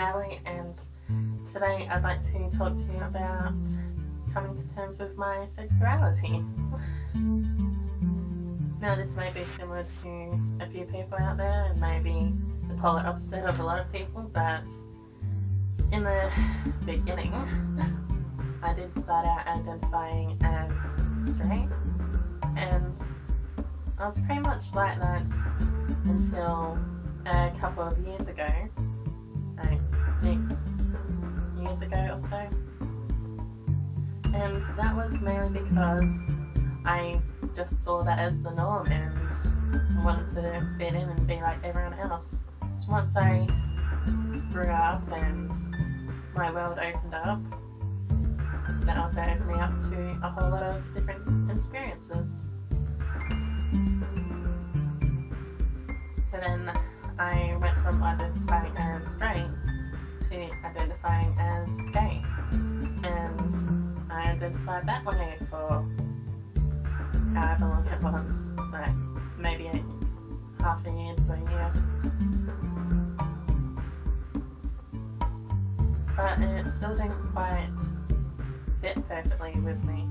Natalie, and today I'd like to talk to you about coming to terms with my sexuality. Now, this may be similar to a few people out there, and maybe the polar opposite of a lot of people, but in the beginning, I did start out identifying as straight, and I was pretty much like that until a couple of years ago, like 6 years ago or so. And that was mainly because I just saw that as the norm and wanted to fit in and be like everyone else. So once I grew up and my world opened up, that also opened me up to a whole lot of different experiences. So then I went from identifying as straight to identifying as gay, and I identified that way for however long it was, like maybe half a year to a year. But it still didn't quite fit perfectly with me,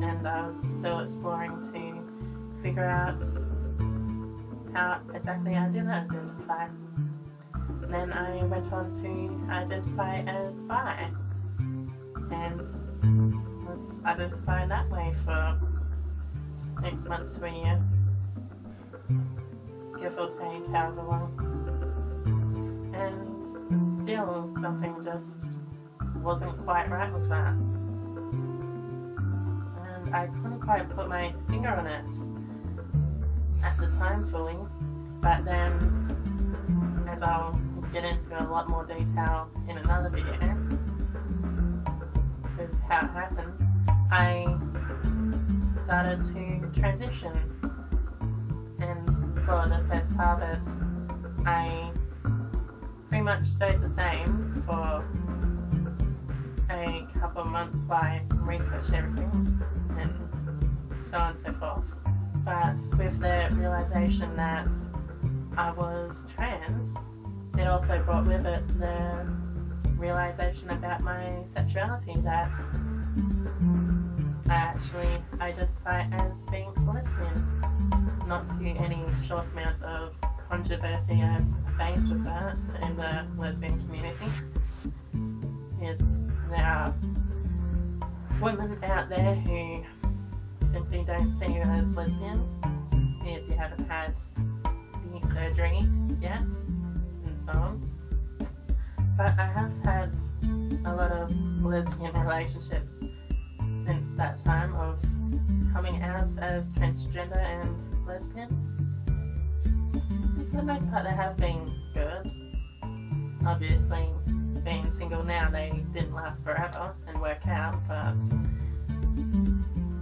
and I was still exploring to figure out how exactly I did identify. And then I went on to identify as bi, and was identifying that way for 6 months to a year, give or take however long. And still something just wasn't quite right with that. And I couldn't quite put my finger on it at the time fully, but then, as I'll get into a lot more detail in another video with how it happened, I started to transition, and for the first part of it, I pretty much stayed the same for a couple of months while I researched everything and so on and so forth. But with the realization that I was trans, it also brought with it the realization about my sexuality, that I actually identify as being lesbian. Not to any short amount of controversy I've faced with that in the lesbian community. Yes, there are women out there who simply don't see you as lesbian because you haven't had the surgery yet, and so on. But I have had a lot of lesbian relationships since that time of coming out as transgender and lesbian. And for the most part, they have been good. Obviously, being single now, they didn't last forever and work out, but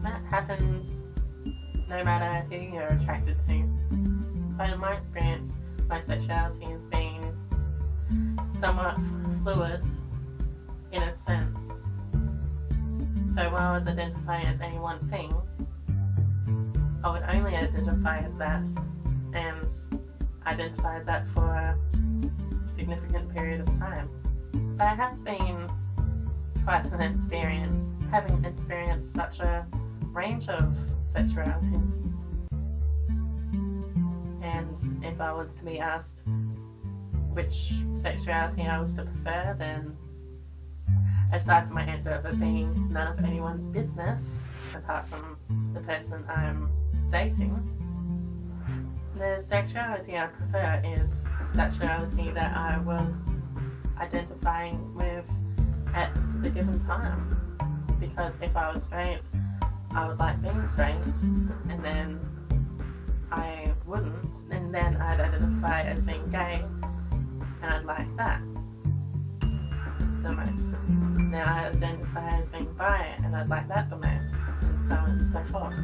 that happens no matter who you're attracted to. But in my experience, my sexuality has been somewhat fluid in a sense. So while I was identifying as any one thing, I would only identify as that and identify as that for a significant period of time. But it has been quite an experience, having experienced such a range of sexualities. And if I was to be asked which sexuality I was to prefer, then aside from my answer of it being none of anyone's business, apart from the person I'm dating, the sexuality I prefer is sexuality that I was identifying with at the given time. Because if I was straight, I would like being straight, and then I wouldn't, and then I'd identify as being gay, and I'd like that the most. Then I'd identify as being bi, and I'd like that the most, and so on and so forth.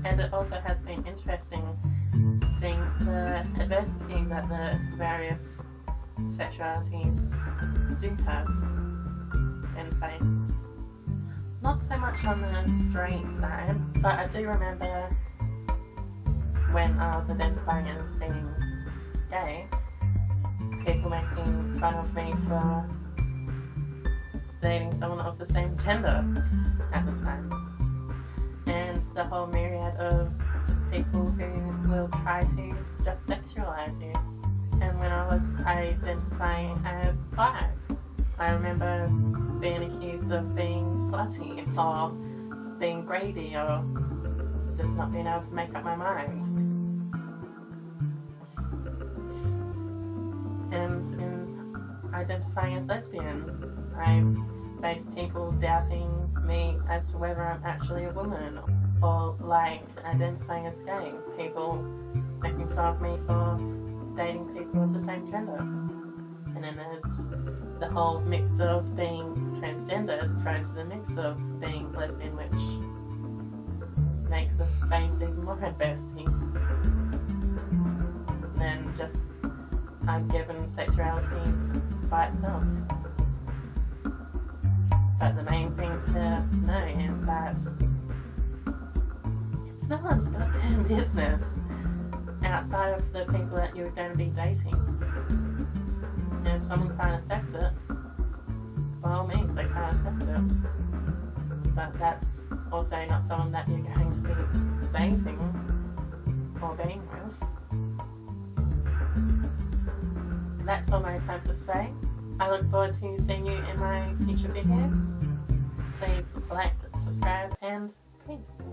And it also has been interesting seeing the diversity that the various sexualities do have and face. Not so much on the straight side, but I do remember when I was identifying as being gay, people making fun of me for dating someone of the same gender at the time. And the whole myriad of people who will try to just sexualize you. And when I was identifying as bi, I remember being accused of being slutty or being greedy or just not being able to make up my mind. And in identifying as lesbian, I faced people doubting me as to whether I'm actually a woman, or like identifying as gay, people making fun of me for dating people of the same gender. And then there's the whole mix of being transgender thrown to the mix of being lesbian, which makes the space even more adversity. And then just I'm given sexualities by itself. But the main thing to know is that it's no one's goddamn business outside of the people that you're going to be dating. And if someone can't accept it, by all means they can't accept it. But that's also not someone that you're going to be dating or being with. That's all my time for today. I look forward to seeing you in my future videos. Please like, subscribe, and peace.